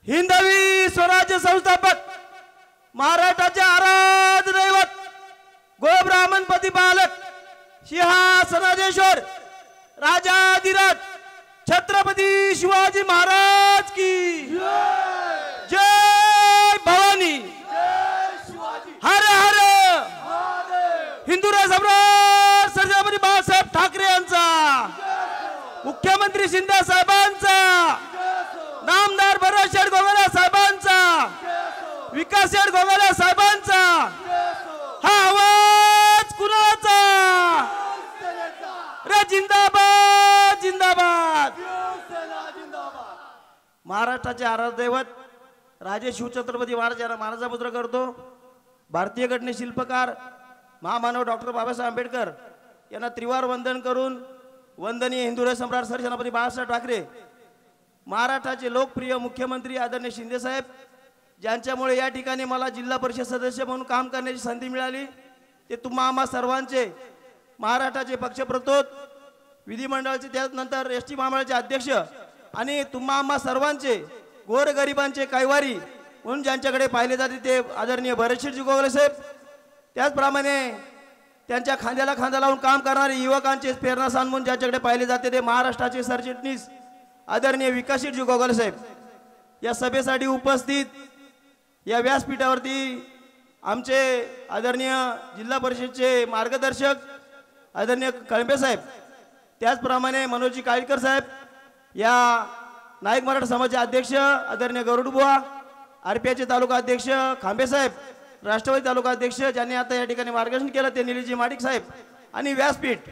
हिंदवी स्वराज्य संस्थापक महाराष्ट्राचे आराध्य दैवत गोब्राह्मण प्रतिपालक सिंहासनाधीश्वर राजाधिराज छत्रपती शिवाजी महाराज की जय भवानी। हर हर हिंदुराज सम्राट छत्रपती बाळासाहेब ठाकरे यांचा, मुख्यमंत्री शिंदे साहेबांचा, नामदार भरत शेठ गोगावले साहेबांचा, विकास शेठ गोगावले साहेबांचा, हा आवाज कुणाचा? रे जिंदाबाद जिंदाबाद। महाराष्ट्राचे आराध्य दैवत राजे शिवछत्रपती महाराज यांना मानाचा पुत्र करतो। भारतीय घटने शिल्पकार महामानव डॉक्टर बाबासाहेब आंबेडकर यांना त्रिवार वंदन करून वंदनीय हिंदुराज सम्राट सरसेनापती बाळासाहेब ठाकरे, महाराष्ट्राचे लोकप्रिय मुख्यमंत्री आदरणीय शिंदे साहेब, ज्यांच्यामुळे या ठिकाणी मला जिल्हा परिषद सदस्य म्हणून काम करण्याची संधी मिळाली, ते तुम्हा आम्हा सर्वांचे, महाराष्ट्राचे पक्षप्रतोद, विधिमंडळाचे, त्यानंतर एसटी महामंडळाचे अध्यक्ष आणि तुम्हा आम्हा सर्वांचे गोरगरिबांचे कैवारी म्हणून ज्यांच्याकडे पाहिले जाते ते आदरणीय भरत शेठजी गोगावले साहेब, त्याचप्रमाणे त्यांच्या खांद्याला खांदा लावून काम करणारे युवकांचे प्रेरणास्थान म्हणून ज्यांच्याकडे पाहिले जाते ते महाराष्ट्राचे सरचिटणीस आदरणीय विकास शेठजी गोगावले साहेब। या सभेसाठी उपस्थित या व्यासपीठावरती आमचे आदरणीय जिल्हा परिषदचे मार्गदर्शक आदरणीय कळंबे साहेब, त्याचप्रमाणे मनोजी काळीकर साहेब, या नायक मराठा समाजाचे अध्यक्ष आदरणीय गरुडबुवा, आरपीआयचे तालुका अध्यक्ष खांबे साहेब, राष्ट्रवादी तालुका अध्यक्ष ज्यांनी आता या ठिकाणी मार्गदर्शन केलं ते निलेजी माडिक साहेब, आणि व्यासपीठ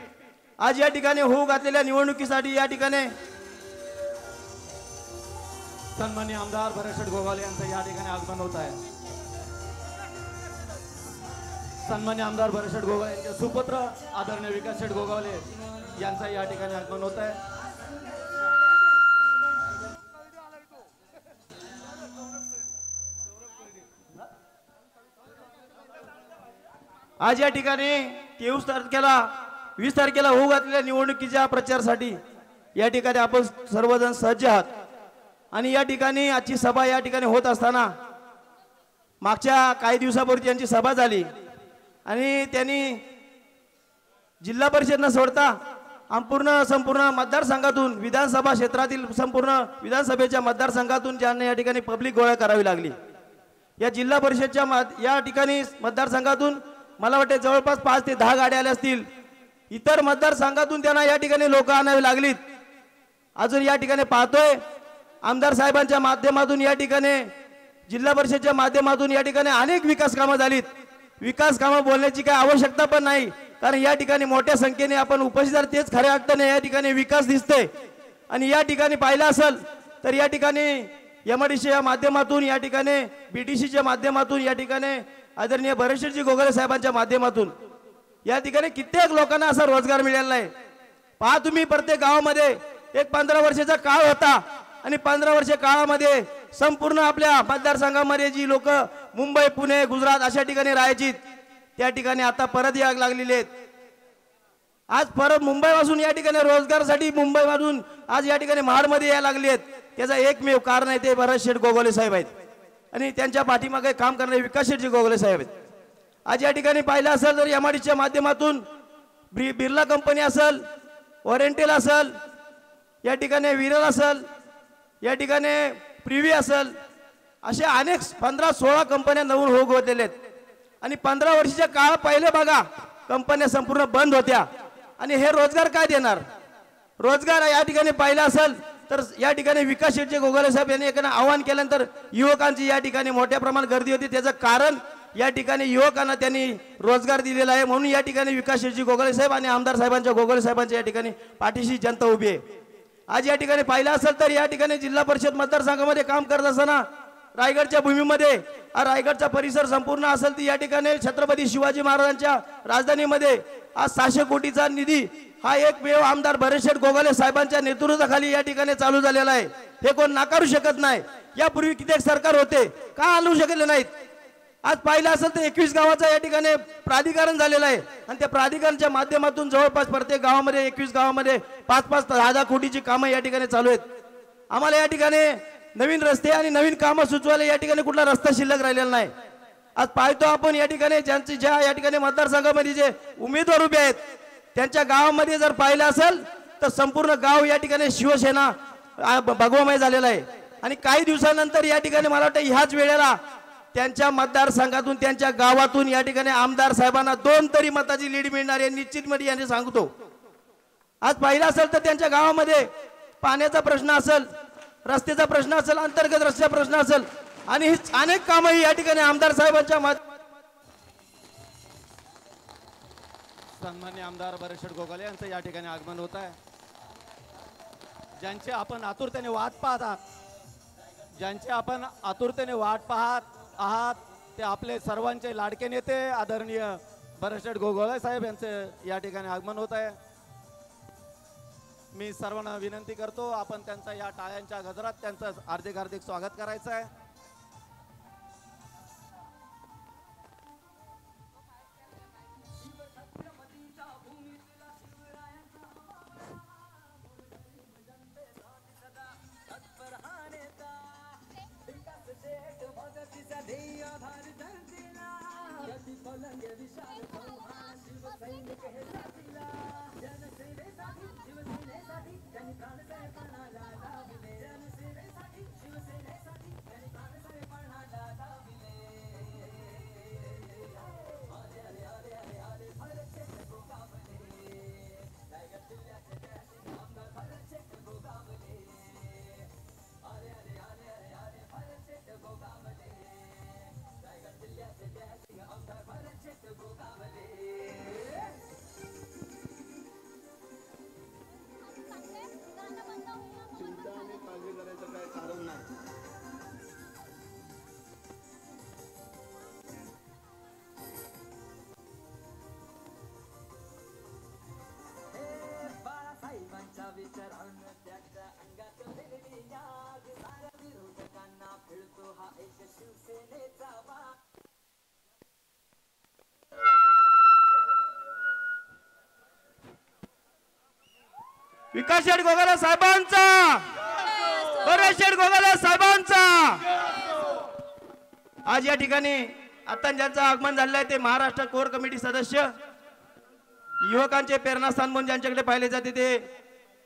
आज या ठिकाणी होऊ घातलेल्या निवडणुकीसाठी या ठिकाणी सन्माननीय आमदार भरत शेठ गोगावले यांचं या ठिकाणी आगमन होत आहे। सन्माननीय आमदार भरत शेठ गोगावले यांचे सुपुत्र आदरणीय विकास शेठ गोगावले यांचं या ठिकाणी आगमन होत आहे। आज या ठिकाणी 23 तारखेला 20 तारखेला होऊ घातलेल्या निवडणुकीच्या प्रचारासाठी या ठिकाणी आपण सर्वजण सज्ज आहात आणि या ठिकाणी आजची सभा या ठिकाणी होत असताना मागच्या काही दिवसापूर्वी त्यांची सभा झाली आणि त्यांनी जिल्हा परिषद न सोडता संपूर्ण मतदारसंघातून विधानसभा क्षेत्रातील संपूर्ण विधानसभेच्या मतदारसंघातून ज्यांना या ठिकाणी पब्लिक गोळा करावी लागली। या जिल्हा परिषदच्या या ठिकाणी मतदारसंघातून मला वाटते जवळपास 5 ते 10 गाड्या आल्या असतील। इतर मतदारसंघातून त्यांना या ठिकाणी लोक आणावी लागलीत। अजून या ठिकाणी पाहतोय आमदार साहेबांच्या माध्यमातून या ठिकाणी जिल्हा परिषदच्या माध्यमातून या ठिकाणी अनेक विकास कामं झालीत। विकास कामं बोलण्याची काही आवश्यकता पण नाही, कारण या ठिकाणी मोठ्या संख्येने आपण उपस्थित आहात, तेच खऱ्या अर्थाने या ठिकाणी विकास दिसते। आणि या ठिकाणी पाहिलं असेल तर या ठिकाणी एमआयडीसीच्या माध्यमातून, या ठिकाणी बीटीसीच्या माध्यमातून, या ठिकाणी आदरणीय भरत शेठजी गोगावले साहेबांच्या माध्यमातून या ठिकाणी कित्येक लोकांना असा रोजगार मिळालेला आहे। पहा तुम्ही, प्रत्येक गावामध्ये एक 15 वर्षाचा काळ होता आणि 15 वर्ष काळामध्ये संपूर्ण आपल्या मतदारसंघामध्ये जी लोक मुंबई, पुणे, गुजरात अशा ठिकाणी राहायची त्या ठिकाणी आता परत यायला लागलेले आहेत। आज परत मुंबईपासून या ठिकाणी रोजगारासाठी मुंबईमधून आज या ठिकाणी महाडमध्ये यायला लागले आहेत। त्याचा एकमेव कारण आहे ते भरत शेठ गोगावले साहेब आहेत आणि त्यांच्या पाठीमागे काम करणारे विकास शेठजी गोगावले साहेब आहेत। आज या ठिकाणी पाहिलं असेल तर एमआयडीसीच्या माध्यमातून बिर्ला कंपनी असेल, ओरिएंटल असेल, या ठिकाणी विरल असेल, या ठिकाणी प्रिव्ही असेल, अशा अनेक 15-16 कंपन्या नवीन होऊ घातलेल्या आहेत। आणि 15 वर्षाच्या काळ पहिले बघा कंपन्या संपूर्ण बंद होत्या आणि हे रोजगार काय देणार? रोजगार या ठिकाणी पाहिलं असेल तर या ठिकाणी विकास शेठजी गोगावले साहेब यांनी एकाने आवाहन केल्यानंतर युवकांची या ठिकाणी मोठ्या प्रमाणात गर्दी होती। त्याचं कारण या ठिकाणी युवकांना त्यांनी रोजगार दिलेला आहे, म्हणून या ठिकाणी विकास शेठजी गोगावले साहेब आणि आमदार साहेबांच्या गोगावले साहेबांच्या या ठिकाणी पाठीशी जनता उभी आहे। आज या ठिकाणी पाहिलं असेल तर या ठिकाणी जिल्हा परिषद मतदारसंघामध्ये काम करत असताना रायगडच्या भूमीमध्ये रायगडचा परिसर संपूर्ण असेल ती या ठिकाणी छत्रपती शिवाजी महाराजांच्या राजधानीमध्ये आज 600 कोटीचा निधी हा एकमेव आमदार भरत शेठ गोगावले साहेबांच्या नेतृत्वाखाली या ठिकाणी चालू झालेला आहे। हे कोण नाकारू शकत नाही। यापूर्वी कित्येक सरकार होते, का आणू शकले नाहीत? आज पाहिलं असेल तर 21 गावाचा या ठिकाणी प्राधिकरण झालेलं आहे आणि त्या प्राधिकरणाच्या माध्यमातून जवळपास प्रत्येक गावामध्ये 21 गावामध्ये 5-5 10 कोटीची कामं या ठिकाणी चालू आहेत। आम्हाला या ठिकाणी नवीन रस्ते आणि नवीन कामं सुचवायला या ठिकाणी कुठला रस्ता शिल्लक राहिलेला नाही. आज पाहतो आपण या ठिकाणी ज्या या ठिकाणी मतदारसंघामध्ये जे उमेदवार उभे आहेत त्यांच्या गावामध्ये जर पाहिलं असेल तर संपूर्ण गाव या ठिकाणी शिवसेना भगवामय झालेला आहे. आणि काही दिवसानंतर या ठिकाणी मला वाटतं ह्याच वेळेला त्यांच्या मतदारसंघातून त्यांच्या गावातून या ठिकाणी आमदार साहेबांना 2 तरी मताची लीड मिळणार आहे निश्चित मध्ये यांनी सांगतो. आज पाहिलं असेल तर त्यांच्या गावामध्ये पाण्याचा प्रश्न असेल, रस्त्याचा प्रश्न असेल, अंतर्गत रस्त्याचा प्रश्न असेल आणि ही अनेक कामं या ठिकाणी आमदार साहेबांच्या सन्मान्य आमदार बरेशेठ गोगावले यांचं या ठिकाणी आगमन होत आहे. ज्यांचे आपण आतुरतेने वाट पाहत आहात, ज्यांचे आपण आतुरतेने वाट पाहत आहात ते आपले सर्वांचे लाडके नेते आदरणीय बरेशेठ गोगावले साहेब यांचे या ठिकाणी आगमन होत आहे. मी सर्वांना विनंती करतो आपण त्यांचा या टाळ्यांच्या गजरात त्यांचं हार्दिक हार्दिक स्वागत करायचं आहे. विकासशेठ गोगावले साहेबांचा, बरेशेठ गोगावले साहेबांचा. आज या ठिकाणी आता ज्यांचं आगमन झालेलं आहे ते महाराष्ट्र कोर कमिटी सदस्य, युवकांचे प्रेरणास्थान म्हणून ज्यांच्याकडे पाहिले जाते ते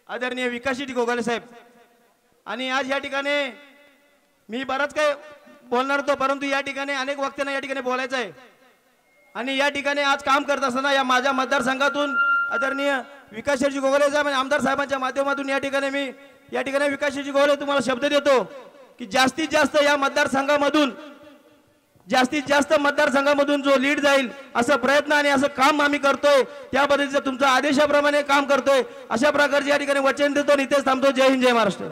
आदरणीय विकासशेठ गोगावले साहेब. आणि आज या ठिकाणी मी बराच काही बोलणार होतो परंतु या ठिकाणी अनेक वक्त्यांना या ठिकाणी बोलायचं आहे. आणि या ठिकाणी आज काम करत असताना या माझ्या मतदारसंघातून आदरणीय विकासशेठ गोगावले साहेब आणि आमदार साहेबांच्या माध्यमातून या ठिकाणी मी या ठिकाणी विकासशेठ गोगावले तुम्हाला शब्द देतो की जास्तीत जास्त या मतदारसंघामधून जो लीड जाईल असं प्रयत्न आणि असं काम आम्ही करतोय. त्या पद्धतीचं तुमच्या आदेशाप्रमाणे काम करतोय. अशा प्रकारचे या ठिकाणी वचन देतो आणि इथेच थांबतो. जय हिंद, जय महाराष्ट्र.